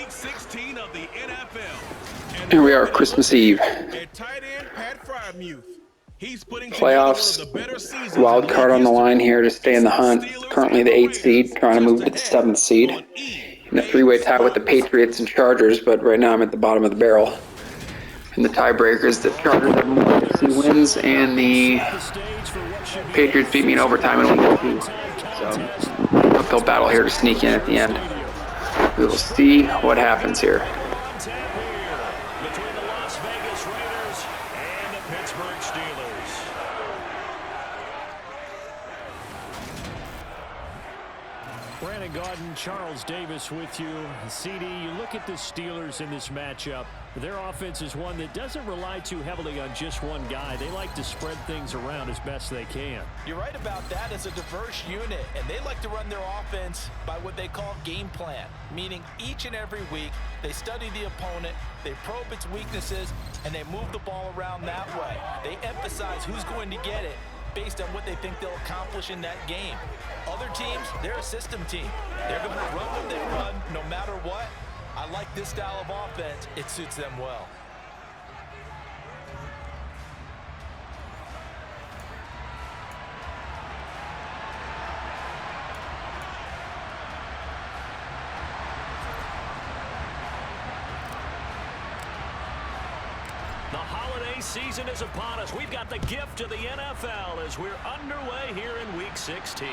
Week 16 of the NFL. Here we are, Christmas Eve. At tight end, Pat Frymuth. He's putting Playoffs, together one of the better seasons wild card on the line here to stay in the hunt. Steelers Currently the 8th seed, trying to move to the 7th seed. In a three-way tie with the Patriots and Chargers, but right now I'm at the bottom of the barrel. And the tiebreakers, the Chargers have more AFC wins, and the Patriots beat me in overtime in Week 2. So, uphill battle here to sneak in at the end. We will see what happens here. Between the Las Vegas Raiders and the Pittsburgh Steelers. Brandon Gaudin, Charles Davis with you. CD, you look at the Steelers in this matchup. Their offense is one that doesn't rely too heavily on just one guy. They like to spread things around as best they can. You're right about that. It's a diverse unit, and they like to run their offense by what they call game plan, meaning each and every week they study the opponent, they probe its weaknesses, and they move the ball around that way. They emphasize who's going to get it based on what they think they'll accomplish in that game. Other teams, they're a system team. They're going to run what they run no matter what. I like this style of offense. It suits them well. The holiday season is upon us. We've got the gift of the NFL as we're underway here in Week 16.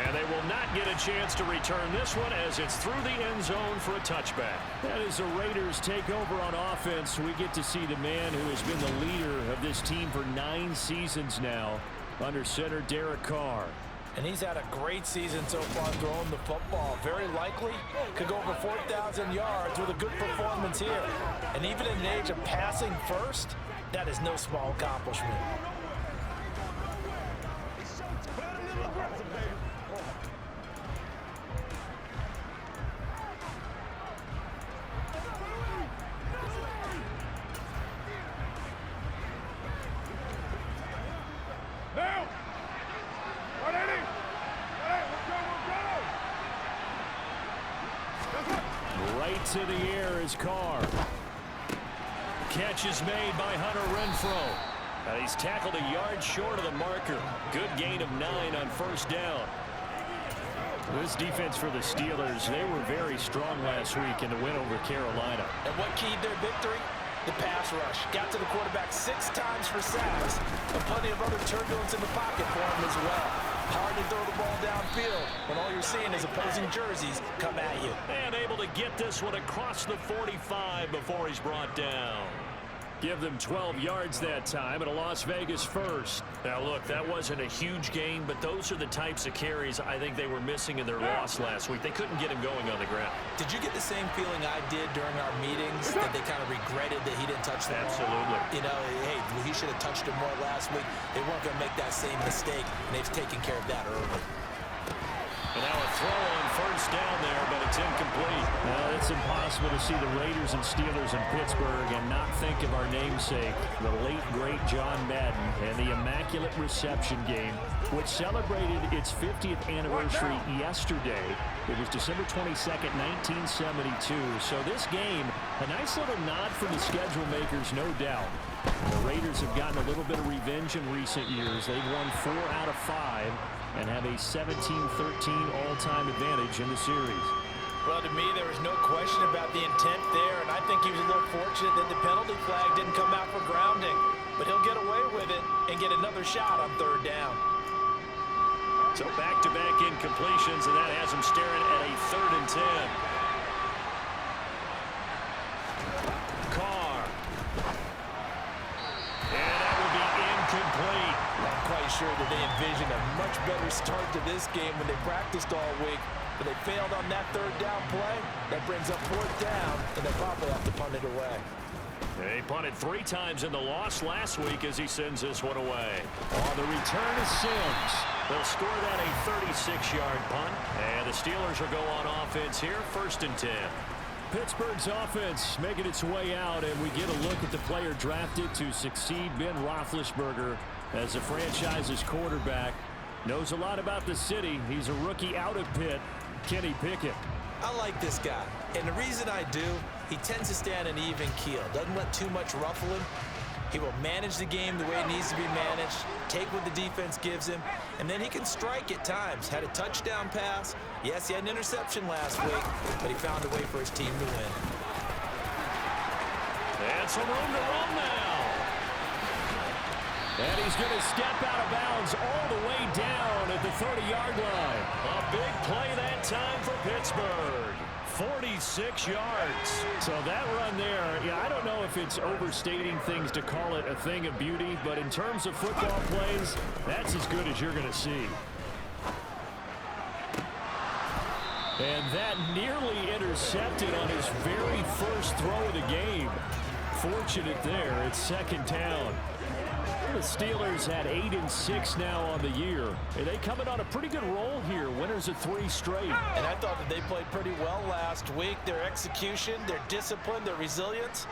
And they will not get a chance to return this one as it's through the end zone for a touchback. And as the Raiders take over on offense, we get to see the man who has been the leader of this team for 9 seasons now, under center Derek Carr. And he's had a great season so far throwing the football. Very likely could go over 4,000 yards with a good performance here. And even in the age of passing first, that is no small accomplishment. Right to the air is Carr. Catch is made by Hunter Renfrow. He's tackled a yard short of the marker. Good gain of 9 on first down. This defense for the Steelers, they were very strong last week in the win over Carolina. And what keyed their victory? The pass rush. Got to the quarterback 6 times for sacks, and plenty of other turbulence in the pocket for him as well. Hard to throw the ball downfield when all you're seeing is opposing jerseys come at you. And able to get this one across the 45 before he's brought down. Give them 12 yards that time and a Las Vegas first. Now look, that wasn't a huge gain, but those are the types of carries I think they were missing in their loss last week. They couldn't get him going on the ground. Did you get the same feeling I did during our meetings, that they kind of regretted that he didn't touch the ball? Absolutely. You know, hey, he should have touched him more last week. They weren't going to make that same mistake, and they've taken care of that early. And now a throw on first down there, but it's incomplete. Well, it's impossible to see the Raiders and Steelers in Pittsburgh and not think of our namesake, the late, great John Madden, and the Immaculate Reception game, which celebrated its 50th anniversary yesterday. It was December 22nd, 1972. So this game, a nice little nod for the schedule makers, no doubt. The Raiders have gotten a little bit of revenge in recent years. They've won 4 out of 5. And have a 17-13 all-time advantage in the series. Well, to me, there was no question about the intent there, and I think he was a little fortunate that the penalty flag didn't come out for grounding. But he'll get away with it and get another shot on 3rd down. So back-to-back incompletions, and that has him staring at a 3rd and 10. Carr. And that will be incomplete. I'm quite sure that they envisioned a much better start to this game when they practiced all week, but they failed on that 3rd down play. That brings up 4th down, and they'll probably have to punt it away. He punted 3 times in the loss last week as he sends this one away. On the return is Sims. They'll score that a 36-yard punt, and the Steelers will go on offense here, 1st and 10. Pittsburgh's offense making its way out, and we get a look at the player drafted to succeed Ben Roethlisberger as the franchise's quarterback. Knows a lot about the city. He's a rookie out of Pitt, Kenny Pickett. I like this guy, and the reason I do, he tends to stand an even keel, doesn't let too much ruffle him. He will manage the game the way it needs to be managed, take what the defense gives him, and then he can strike at times. Had a touchdown pass. Yes, he had an interception last week, but he found a way for his team to win. And some room to run now. And he's going to step out of bounds all the way down at the 30-yard line. A big play that time for Pittsburgh. 46 yards. So that run there, yeah, I don't know if it's overstating things to call it a thing of beauty, but in terms of football plays, that's as good as you're going to see. And that nearly intercepted on his very first throw of the game. Fortunate there, it's second down. The Steelers had 8-6 now on the year. And they coming on a pretty good roll here. Winners of 3 straight. And I thought that they played pretty well last week. Their execution, their discipline, their resilience,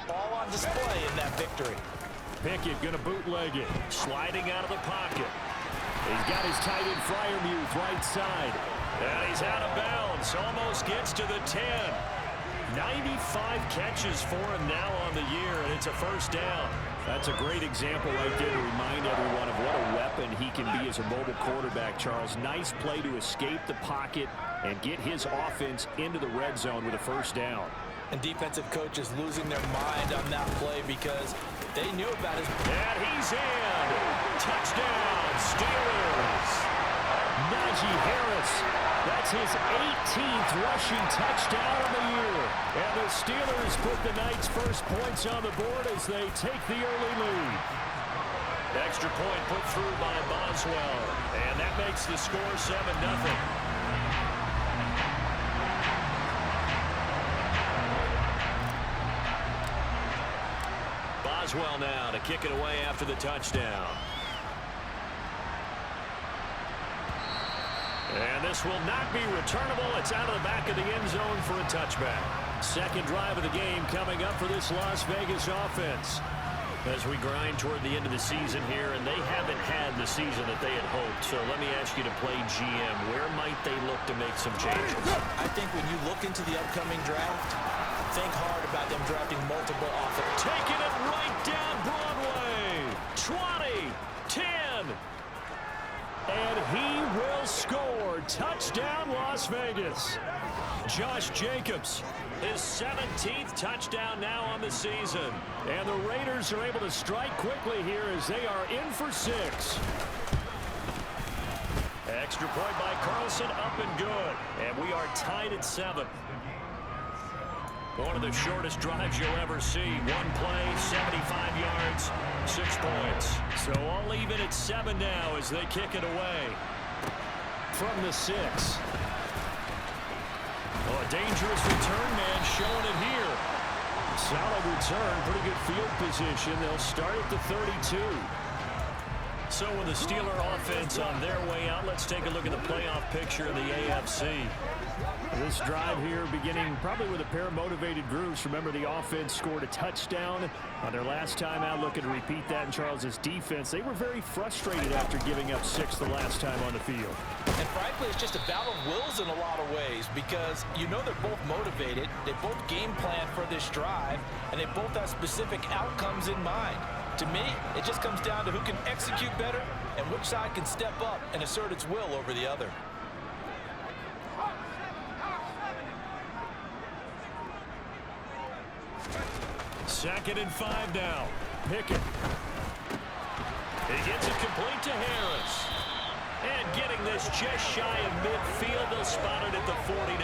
all on display in that victory. Pickett going to bootleg it. Sliding out of the pocket. He's got his tight end Freiermuth right side. And he's out of bounds. Almost gets to the 10. 95 catches for him now on the year, and it's a first down. That's a great example right there to remind everyone of what a weapon he can be as a mobile quarterback, Charles. Nice play to escape the pocket and get his offense into the red zone with a first down. And defensive coaches losing their mind on that play because they knew about his... And he's in. Touchdown, Steelers. Najee Harris, that's his 18th rushing touchdown of the year. And the Steelers put the night's first points on the board as they take the early lead. Extra point put through by Boswell. And that makes the score 7-0. Boswell now to kick it away after the touchdown. And this will not be returnable. It's out of the back of the end zone for a touchback. Second drive of the game coming up for this Las Vegas offense. As we grind toward the end of the season here, and they haven't had the season that they had hoped. So let me ask you to play GM. Where might they look to make some changes? I think when you look into the upcoming draft, think hard about them drafting multiple offenses. Taking it right down Broadway. 20, 10. And he will score. Touchdown, Las Vegas. Josh Jacobs, his 17th touchdown now on the season. And the Raiders are able to strike quickly here as they are in for 6. Extra point by Carlson, up and good. And we are tied at 7. One of the shortest drives you'll ever see. One play, 75 yards, 6 points. So all even at 7 now as they kick it away from the 6. Oh, a dangerous return man showing it here. Solid return, pretty good field position. They'll start at the 32. So with the Steeler offense on their way out, let's take a look at the playoff picture of the AFC. This drive here beginning probably with a pair of motivated groups. Remember, the offense scored a touchdown on their last time out. Looking to repeat that in Charles's defense. They were very frustrated after giving up 6 the last time on the field. And frankly, it's just a battle of wills in a lot of ways because you know they're both motivated. They both game plan for this drive, and they both have specific outcomes in mind. To me, it just comes down to who can execute better and which side can step up and assert its will over the other. Second and 5 now. Pickett. He gets it complete to Harris. And getting this just shy of midfield, they'll spot it at the 49.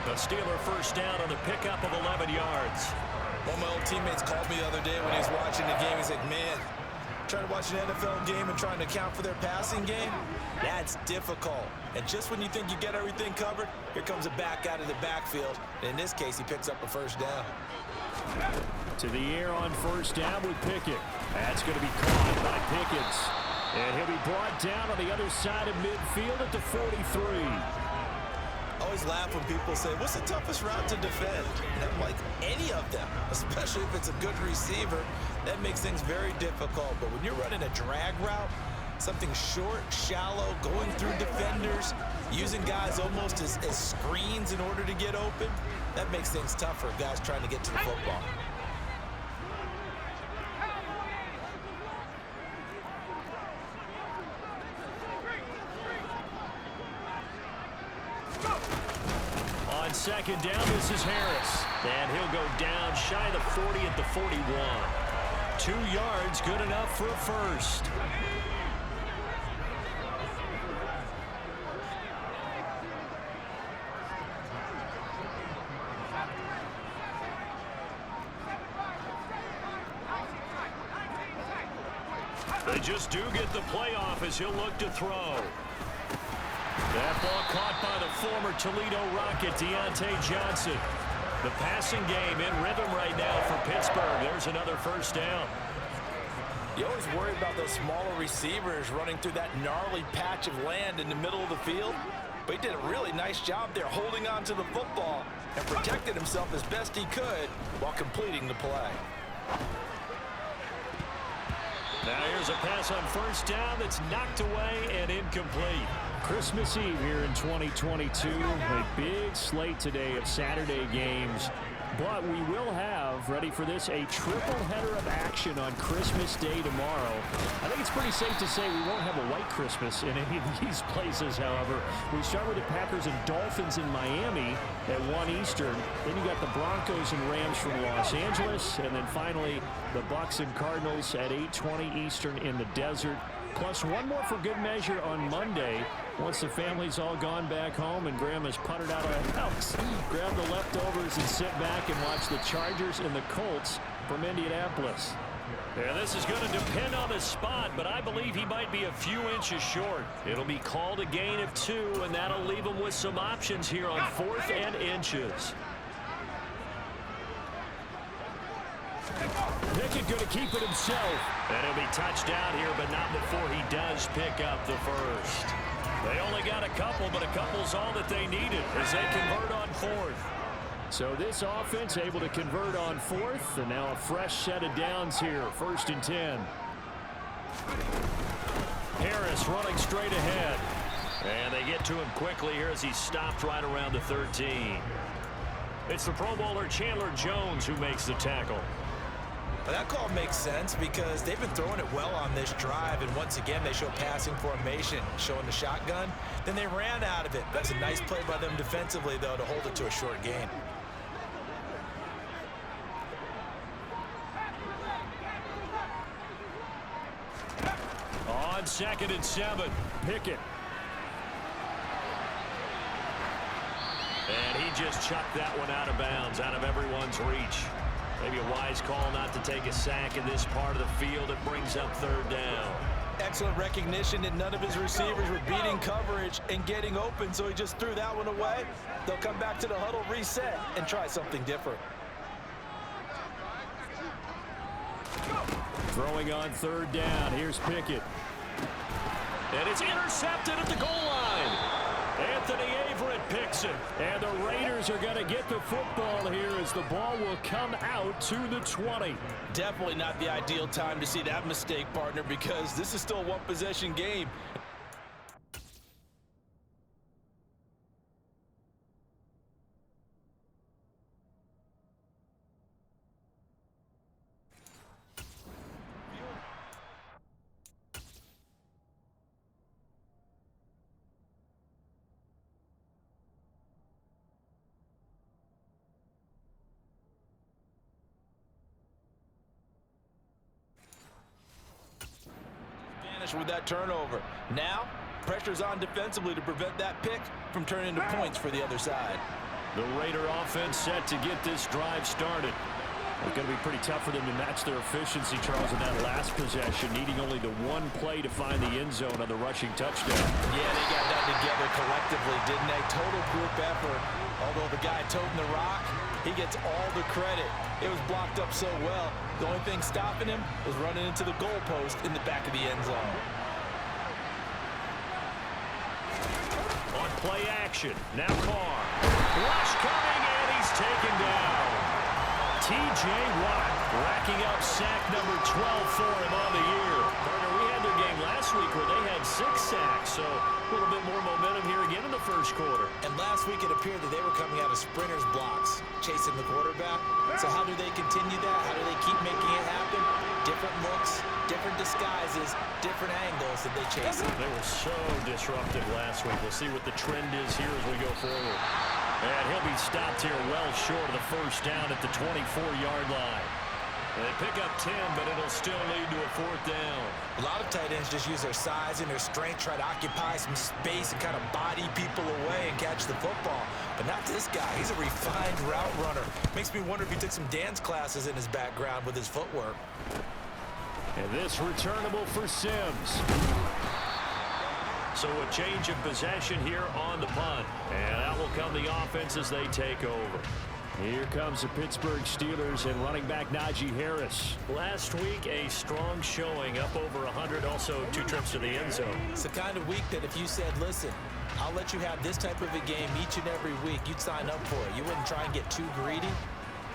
The Steeler first down on the pickup of 11 yards. One of my old teammates called me the other day when he was watching the game. He's like, man, trying to watch an NFL game and trying to account for their passing game, that's difficult. And just when you think you get everything covered, here comes a back out of the backfield. And in this case, he picks up a first down. To the air on first down with Pickett. That's going to be caught by Pickens. And he'll be brought down on the other side of midfield at the 43. I always laugh when people say, what's the toughest route to defend? And I'm like, any of them, especially if it's a good receiver. That makes things very difficult. But when you're running a drag route, Something short, shallow, going through defenders, using guys almost as screens in order to get open. That makes things tough for guys trying to get to the football. On second down, this is Harris. And he'll go down shy of the 40 at the 41. 2 yards, good enough for a first. They just do get the playoff as he'll look to throw. That ball caught by the former Toledo Rocket, Deontay Johnson. The passing game in rhythm right now for Pittsburgh. There's another first down. You always worry about those smaller receivers running through that gnarly patch of land in the middle of the field. But he did a really nice job there holding on to the football and protected himself as best he could while completing the play. Now here's a pass on first down that's knocked away and incomplete. Christmas Eve here in 2022. A big slate today of Saturday games. But we will have, ready for this, a triple header of action on Christmas Day tomorrow. I think it's pretty safe to say we won't have a white Christmas in any of these places, however. We start with the Packers and Dolphins in Miami at 1 Eastern. Then you got the Broncos and Rams from Los Angeles. And then finally, the Bucs and Cardinals at 8:20 Eastern in the desert. Plus one more for good measure on Monday. Once the family's all gone back home and Grandma's puttered out of the house, grab the leftovers and sit back and watch the Chargers and the Colts from Indianapolis. Yeah, this is going to depend on the spot, but I believe he might be a few inches short. It'll be called a gain of 2, and that'll leave him with some options here on 4th and inches. Pickett going to keep it himself. And he'll be touched out here, but not before he does pick up the first. They only got a couple, but a couple's all that they needed as they convert on 4th. So this offense able to convert on 4th, and now a fresh set of downs here, 1st and 10. Harris running straight ahead. And they get to him quickly here as he stopped right around the 13. It's the Pro Bowler Chandler Jones who makes the tackle. Well, that call makes sense because they've been throwing it well on this drive, and once again they show passing formation, showing the shotgun. Then they ran out of it. That's a nice play by them defensively, though, to hold it to a short gain. On 2nd and 7, Pickett. And he just chucked that one out of bounds, out of everyone's reach. Maybe a wise call not to take a sack in this part of the field. It brings up 3rd down. Excellent recognition that none of his receivers were beating coverage and getting open, so he just threw that one away. They'll come back to the huddle, reset, and try something different. Throwing on 3rd down. Here's Pickett. And it's intercepted at the goal line. Anthony Averett picks it. And the Raiders are going to get the football here as the ball will come out to the 20. Definitely not the ideal time to see that mistake, partner, because this is still a one-possession game. With that turnover. Now, pressure's on defensively to prevent that pick from turning into points for the other side. The Raider offense set to get this drive started. It's going to be pretty tough for them to match their efficiency, Charles, in that last possession, needing only the one play to find the end zone on the rushing touchdown. Yeah, they got that together collectively, didn't they? Total group effort. Although the guy toting the rock, he gets all the credit. It was blocked up so well. The only thing stopping him was running into the goalpost in the back of the end zone. On play action, now Carr. Rush coming, and he's taken down. T.J. Watt racking up sack number 12 for him on the year. Partner, we had their game last week where they had 6 sacks. So a little bit more momentum here again in the first quarter. And last week it appeared that they were coming out of sprinters blocks, chasing the quarterback. So how do they continue that? How do they keep making it happen? Different looks, different disguises, different angles that they chase. They were so disruptive last week. We'll see what the trend is here as we go forward. And he'll be stopped here well short of the first down at the 24-yard line. They pick up 10, but it'll still lead to a 4th down. A lot of tight ends just use their size and their strength, try to occupy some space and kind of body people away and catch the football. But not this guy. He's a refined route runner. Makes me wonder if he took some dance classes in his background with his footwork. And this returnable for Sims. So a change of possession here on the punt. And out will come the offense as they take over. Here comes the Pittsburgh Steelers and running back Najee Harris. Last week, a strong showing, up over 100, also 2 trips to the end zone. It's the kind of week that if you said, listen, I'll let you have this type of a game each and every week, you'd sign up for it. You wouldn't try and get too greedy.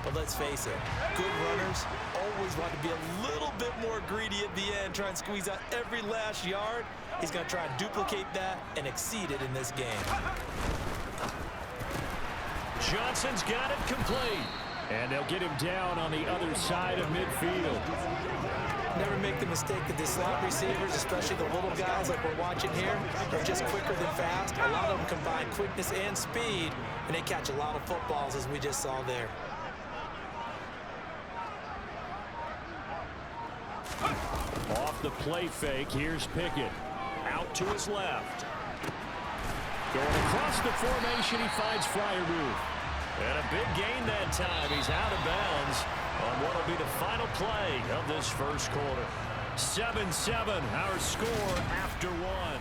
But let's face it, good runners always want to be a little bit more greedy at the end, try and squeeze out every last yard. He's going to try and duplicate that and exceed it in this game. Johnson's got it complete. And they'll get him down on the other side of midfield. Never make the mistake that the slot receivers, especially the little guys like we're watching here, are just quicker than fast. A lot of them combine quickness and speed, and they catch a lot of footballs, as we just saw there. Off the play fake, here's Pickett. Out to his left. Going across the formation, he finds Freiermuth. And a big gain that time. He's out of bounds on what will be the final play of this first quarter. 7-7, our score after 1.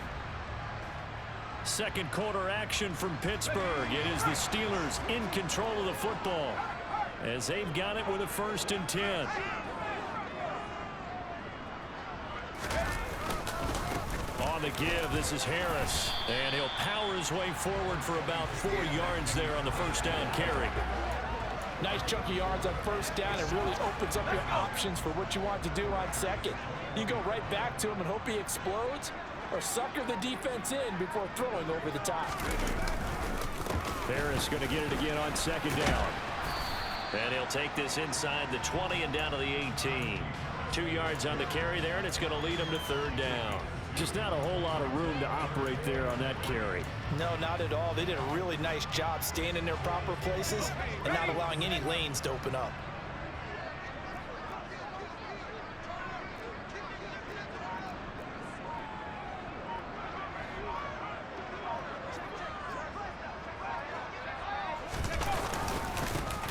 Second quarter action from Pittsburgh. It is the Steelers in control of the football as they've got it with a 1st and 10. On the give, this is Harris, and he'll power his way forward for about 4 yards there on the first down carry. Nice chunky yards on first down. It really opens up your options for what you want to do on second. You go right back to him and hope he explodes, or sucker the defense in before throwing over the top. Harris going to get it again on second down. And he'll take this inside the 20 and down to the 18. 2 yards on the carry there, and it's going to lead him to 3rd down. Just not a whole lot of room to operate there on that carry. No, not at all. They did a really nice job staying in their proper places and not allowing any lanes to open up.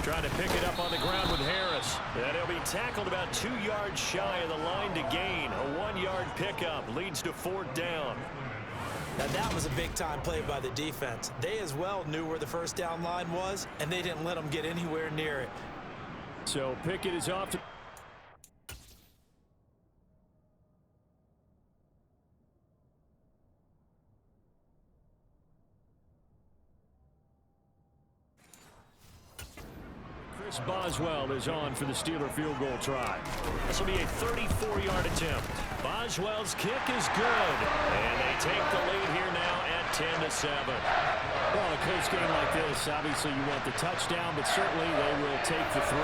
Trying to pick it up on the ground with Harris. And he'll be tackled about 2 yards shy of the line to gain. A 1-yard pickup leads to 4th down. Now that was a big-time play by the defense. They as well knew where the first down line was, and they didn't let them get anywhere near it. So Pickett is off to... Boswell is on for the Steeler field goal try. This will be a 34-yard attempt. Boswell's kick is good, and they take the lead here now at 10-7. Well, a close game like this, obviously you want the touchdown, but certainly they will take the 3.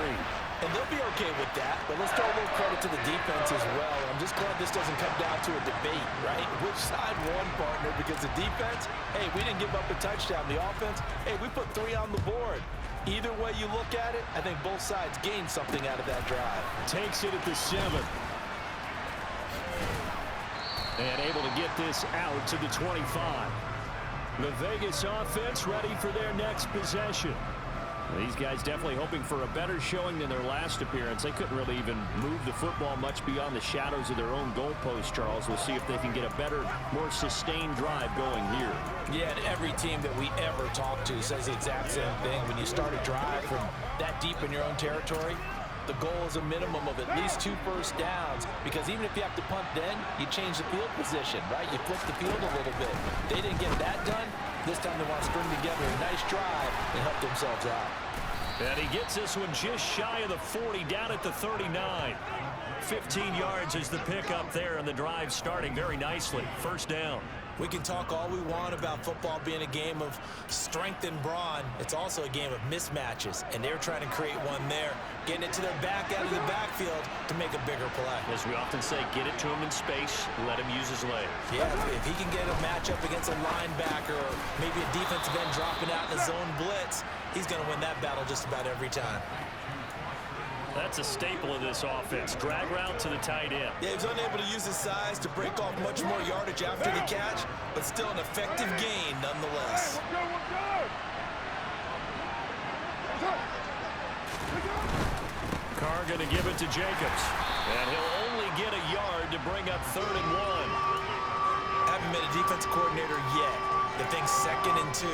And they'll be okay with that, but let's throw a little credit to the defense as well. I'm just glad this doesn't come down to a debate, right? Which side won, partner? Because the defense, hey, we didn't give up a touchdown. The offense, hey, we put 3 on the board. Either way you look at it, I think both sides gained something out of that drive. Takes it at the 7. And able to get this out to the 25. The Vegas offense ready for their next possession. These guys definitely hoping for a better showing than their last appearance. They couldn't really even move the football much beyond the shadows of their own goalpost, Charles. We'll see if they can get a better, more sustained drive going here. Yeah, and every team that we ever talk to says the exact same thing. When you start a drive from that deep in your own territory, the goal is a minimum of at least 2 first downs, because even if you have to punt then, you change the field position, right? You flip the field a little bit. They didn't get that done. This time they want to string together a nice drive and help themselves out. And he gets this one just shy of the 40, down at the 39. 15 yards is the pickup there, and the drive starting very nicely. First down. We can talk all we want about football being a game of strength and brawn. It's also a game of mismatches, and they're trying to create one there, getting it to their back out of the backfield to make a bigger play. As we often say, get it to him in space, let him use his legs. Yeah, if he can get a matchup against a linebacker or maybe a defensive end dropping out in a zone blitz, he's going to win that battle just about every time. That's a staple of this offense. Drag route to the tight end. Yeah, he was unable to use his size to break off much more yardage after the catch, but still an effective gain nonetheless. Carr going to give it to Jacobs. And he'll only get a yard to bring up 3rd and 1. Haven't been a defense coordinator yet. The thing's 2nd and 2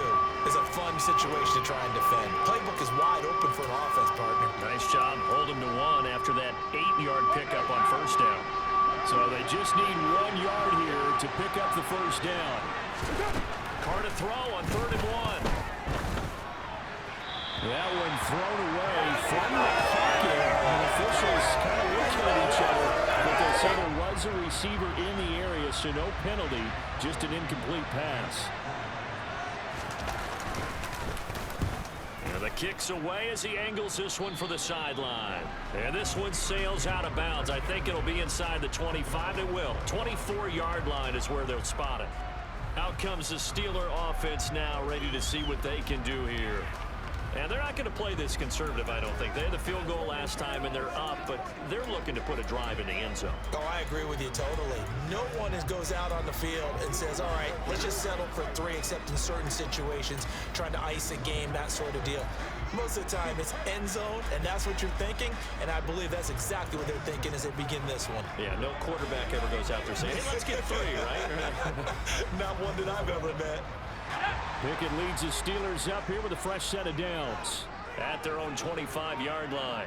is a fun situation to try and defend. Playbook is wide open for an offense, partner. Nice job holding to 1 after that 8-yard pickup on first down. So they just need 1 yard here to pick up the first down. Carr to throw on 3rd and 1. That one thrown away from the pocket. And officials kind of looking at each other. But they say there was a receiver in the area, so no penalty, just an incomplete pass. And the kick's away as he angles this one for the sideline. And this one sails out of bounds. I think it'll be inside the 25. It will. 24-yard line is where they'll spot it. Out comes the Steeler offense now, ready to see what they can do here. And they're not going to play this conservative, I don't think. They had the field goal last time, and they're up, but they're looking to put a drive in the end zone. Oh, I agree with you totally. No one goes out on the field and says, all right, let's just settle for 3, except in certain situations, trying to ice a game, that sort of deal. Most of the time, it's end zone, and that's what you're thinking, and I believe that's exactly what they're thinking as they begin this one. Yeah, no quarterback ever goes out there saying, hey, let's get 3, right? Not one that I've ever met. Pickett leads the Steelers up here with a fresh set of downs at their own 25-yard line.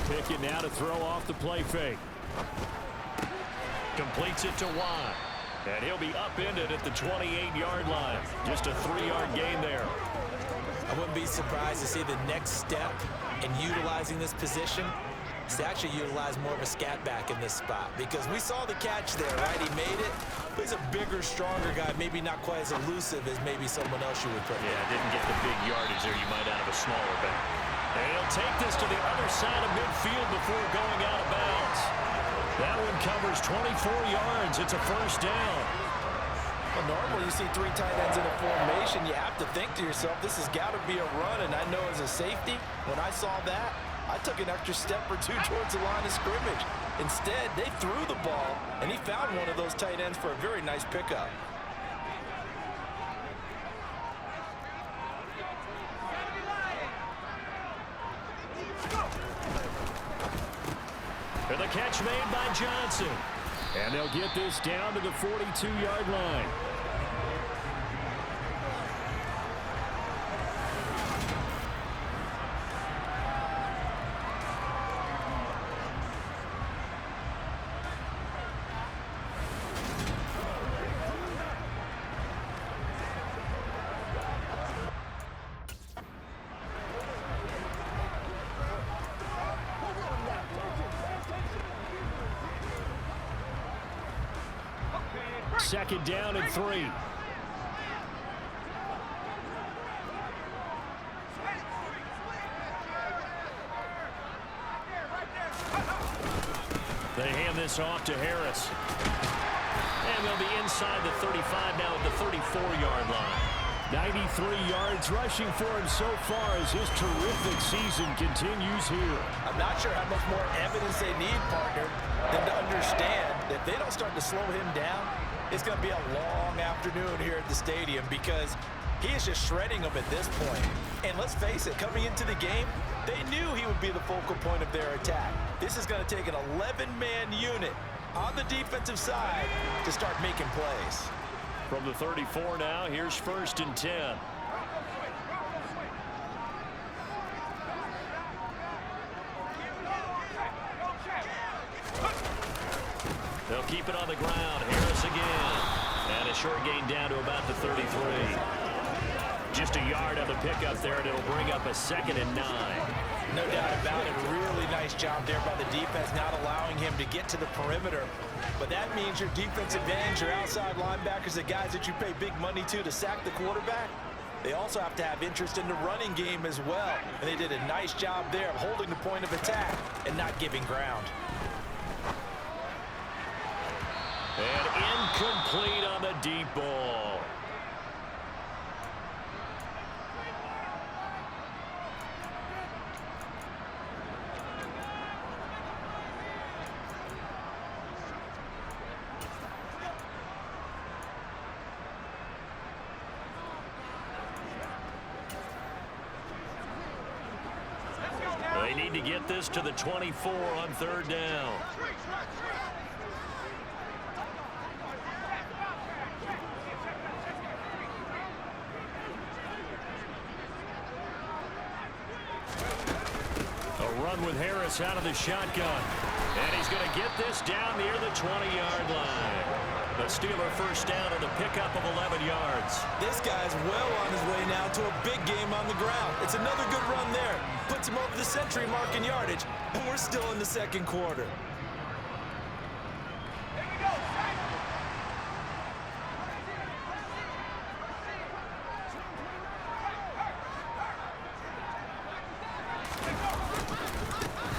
Pickett now to throw off the play fake. Completes it to Watt. And he'll be upended at the 28-yard line. Just a 3-yard gain there. I wouldn't be surprised to see the next step in utilizing this position is to actually utilize more of a scat back in this spot, because we saw the catch there, right? He made it, but he's a bigger, stronger guy, maybe not quite as elusive as maybe someone else you would put. Yeah, didn't get the big yardage there you might out of a smaller back. And he'll take this to the other side of midfield before going out of bounds. That one covers 24 yards. It's a first down. Well, normally you see 3 tight ends in a formation, you have to think to yourself, this has got to be a run, and I know as a safety, when I saw that, I took an extra step or 2 towards the line of scrimmage. Instead, they threw the ball, and he found one of those tight ends for a very nice pickup. And the catch made by Johnson. And they'll get this down to the 42-yard line. Second down and 3. They hand this off to Harris. And they'll be inside the 35 now at the 34-yard line. 93 yards rushing for him so far as his terrific season continues here. I'm not sure how much more evidence they need, partner, than to understand that if they don't start to slow him down, it's going to be a long afternoon here at the stadium, because he is just shredding them at this point. And let's face it, coming into the game, they knew he would be the focal point of their attack. This is going to take an 11-man unit on the defensive side to start making plays. From the 34 now, here's 1st and 10. They'll keep it on the ground. Harris again. And a short gain down to about the 33. Just a yard on the pickup there, and it'll bring up a 2nd and 9. No doubt about it. Really nice job there by the defense, not allowing him to get to the perimeter. But that means your defensive ends, your outside linebackers, the guys that you pay big money to sack the quarterback, they also have to have interest in the running game as well. And they did a nice job there of holding the point of attack and not giving ground. And incomplete on the deep ball. They need to get this to the 24 on third down. A run with Harris out of the shotgun. And he's going to get this down near the 20-yard line. The Steeler first down on the pickup of 11 yards. This guy's well on his way now to a big game on the ground. It's another good run there. Puts him over the century mark in yardage, and we're still in the second quarter.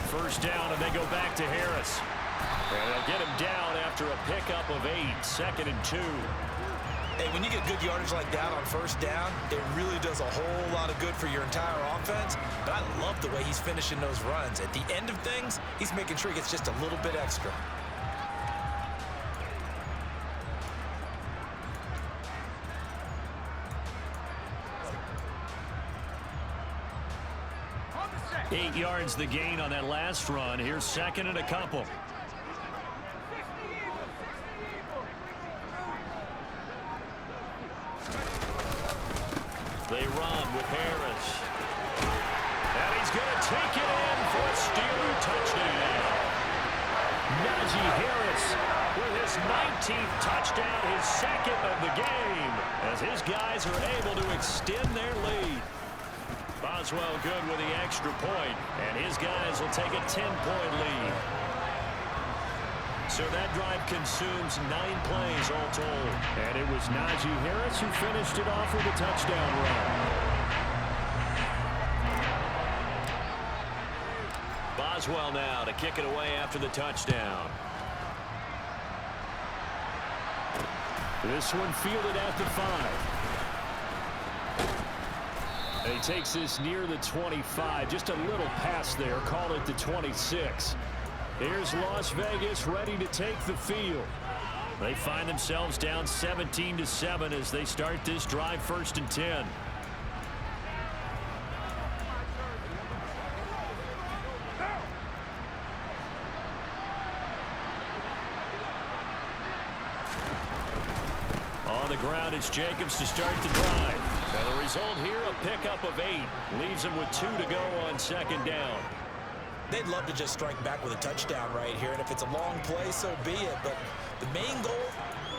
First down, and they go back to Harris. And they'll get him down after a pickup of 8, 2nd and 2. Hey, when you get good yardage like that on first down, it really does a whole lot of good for your entire offense. But I love the way he's finishing those runs. At the end of things, he's making sure he gets just a little bit extra. Eight yards the gain on that last run. Here's 2nd and a couple. They run with Harris. And he's going to take it in for a Steeler touchdown. Najee Harris with his 19th touchdown, his 2nd of the game, as his guys are able to extend their lead. Boswell good with the extra point, and his guys will take a 10-point lead. So that drive consumes 9 plays all told. And it was Najee Harris who finished it off with a touchdown run. Boswell now to kick it away after the touchdown. This one fielded at the 5. And he takes this near the 25. Just a little pass there. Call it the 26. Here's Las Vegas ready to take the field. They find themselves down 17-7 as they start this drive 1st and 10. On the ground, it's Jacobs to start the drive. And the result here, a pickup of 8. Leaves him with 2 to go on 2nd down. They'd love to just strike back with a touchdown right here, and if it's a long play, so be it. But the main goal,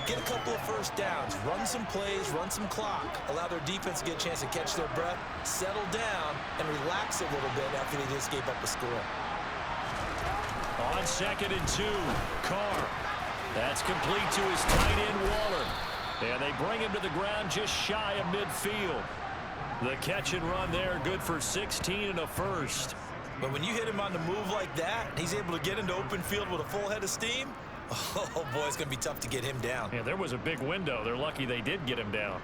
get a couple of first downs, run some plays, run some clock, allow their defense to get a chance to catch their breath, settle down, and relax a little bit after they just gave up a score. On 2nd and 2, Carr. That's complete to his tight end, Waller. And they bring him to the ground just shy of midfield. The catch and run there, good for 16 and a first. But when you hit him on the move like that, he's able to get into open field with a full head of steam. Oh, boy, it's going to be tough to get him down. Yeah, there was a big window. They're lucky they did get him down.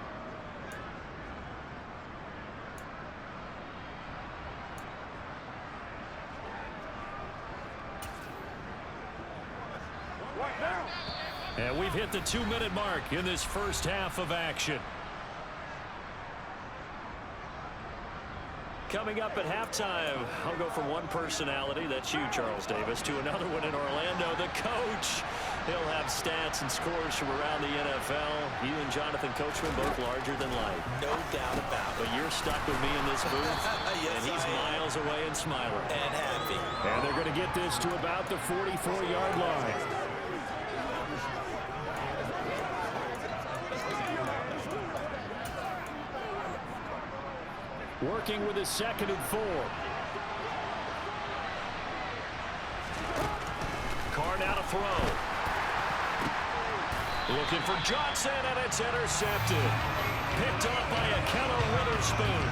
And we've hit the 2-minute mark in this first half of action. Coming up at halftime, I'll go from one personality, that's you, Charles Davis, to another one in Orlando, the coach. He'll have stats and scores from around the NFL. You and Jonathan Coachman both larger than life. No doubt about it. But you're stuck with me in this booth, yes, and he's miles away and smiling. And happy. And they're going to get this to about the 44-yard line. Working with his 2nd and 4. throw. Looking for Johnson, and it's intercepted. Picked off by Akello Witherspoon.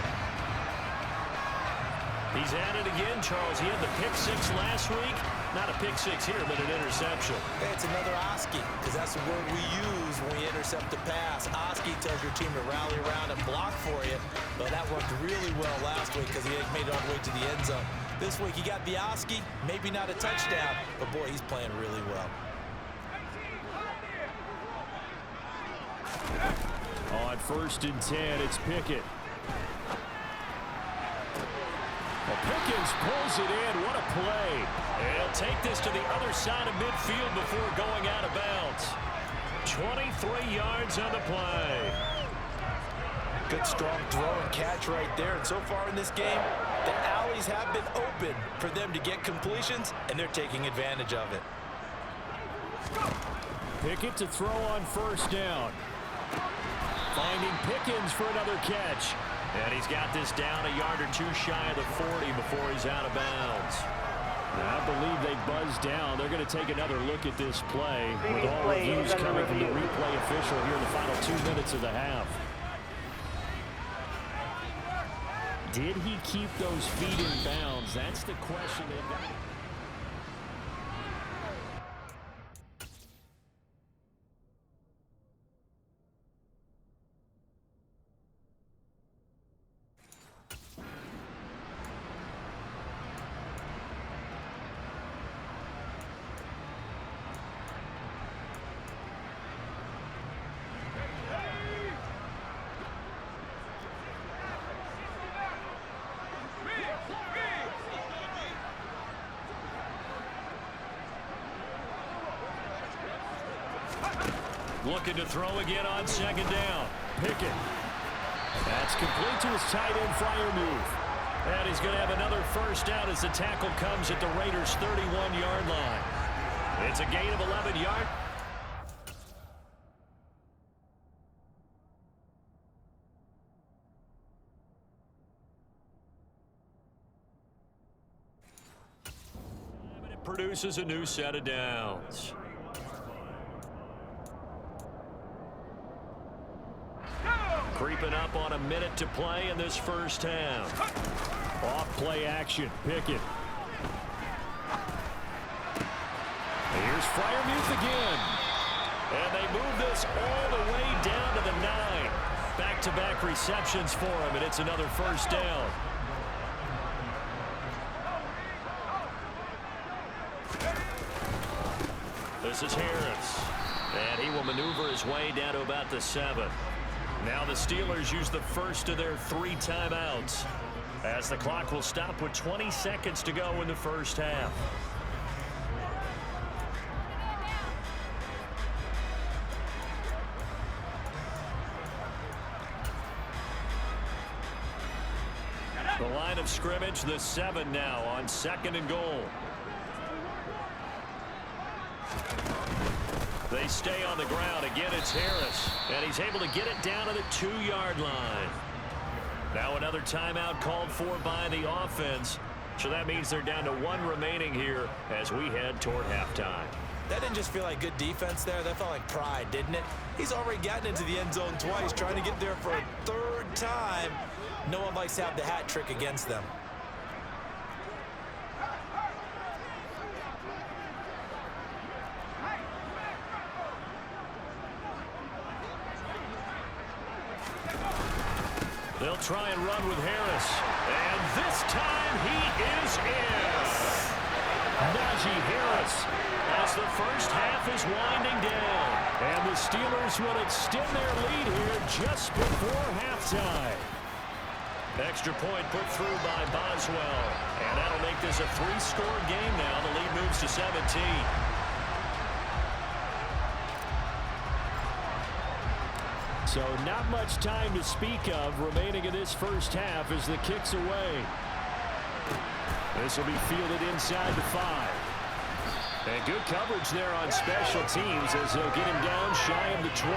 He's at it again, Charles. He had the pick six last week. Not a pick six here, but an interception. Hey, it's another Oski, because that's the word we use when we intercept a pass. Oski tells your team to rally around and block for you. But that worked really well last week because he made it all the way to the end zone. This week he got the Oski, maybe not a touchdown, but boy, he's playing really well. On 1st and 10, it's Pickett. Well, Pickens pulls it in. What a play. He'll take this to the other side of midfield before going out of bounds. 23 yards on the play. Good strong throw and catch right there. And so far in this game, the alleys have been open for them to get completions, and they're taking advantage of it. Pickett to throw on 1st down. Finding Pickens for another catch. And he's got this down a yard or two shy of the 40 before he's out of bounds. I believe they buzzed down. They're going to take another look at this play with all reviews coming from the replay official here in the final 2 minutes of the half. Did he keep those feet in bounds? That's the question they've got. Looking to throw again on 2nd down. Pickett. That's complete to his tight end Freiermuth. And he's going to have another 1st down as the tackle comes at the Raiders' 31-yard line. It's a gain of 11 yards. And it produces a new set of downs. Creeping up on a minute to play in this 1st half. Off play action. Pickett. Here's Freiermuth again. And they move this all the way down to the 9. Back-to-back receptions for him, and it's another 1st down. This is Harris. And he will maneuver his way down to about the 7. Now the Steelers use the 1st of their 3 timeouts as the clock will stop with 20 seconds to go in the 1st half. The line of scrimmage, the 7 now on 2nd and goal. They stay on the ground. Again, it's Harris. And he's able to get it down to the 2-yard line. Now another timeout called for by the offense. So that means they're down to 1 remaining here as we head toward halftime. That didn't just feel like good defense there. That felt like pride, didn't it? He's already gotten into the end zone twice, trying to get there for a 3rd time. No one likes to have the hat trick against them. They'll try and run with Harris. And this time he is in. Najee Harris as the 1st half is winding down. And the Steelers will extend their lead here just before halftime. Extra point put through by Boswell. And that'll make this a 3-score game now. The lead moves to 17. So not much time to speak of remaining in this 1st half as the kick's away. This will be fielded inside the 5. And good coverage there on special teams as they'll get him down shy of the 20.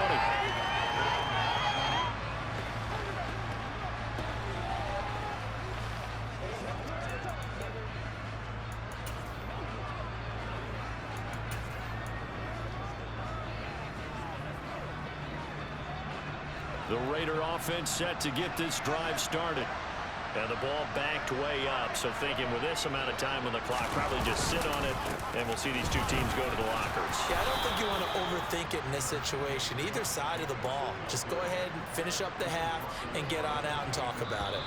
The Raider offense set to get this drive started. And the ball backed way up. So thinking with this amount of time on the clock, probably just sit on it, and we'll see these two teams go to the lockers. Yeah, I don't think you want to overthink it in this situation. Either side of the ball. Just go ahead and finish up the half and get on out and talk about it.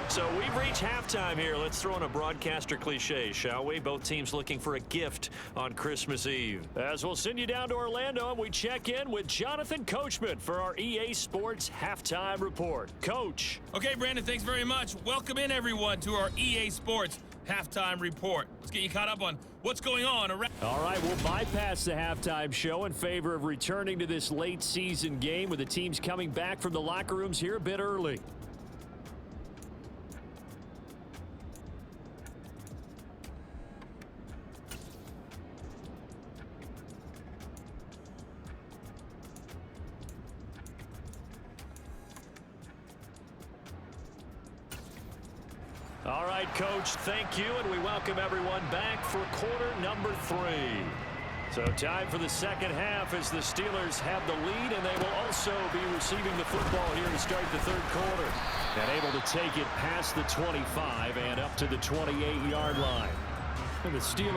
So we've reached halftime here. Let's throw in a broadcaster cliche, shall we? Both teams looking for a gift on Christmas Eve. As we'll send you down to Orlando, and we check in with Jonathan Coachman for our EA Sports Halftime Report. Coach. Okay, Brandon, thanks very much. Welcome in, everyone, to our EA Sports Halftime Report. Let's get you caught up on what's going on around. All right, we'll bypass the halftime show in favor of returning to this late season game with the teams coming back from the locker rooms here a bit early. All right, Coach, thank you, and we welcome everyone back for quarter number 3. So time for the second half as the Steelers have the lead, and they will also be receiving the football here to start the third quarter. And able to take it past the 25 and up to the 28-yard line. And the Steelers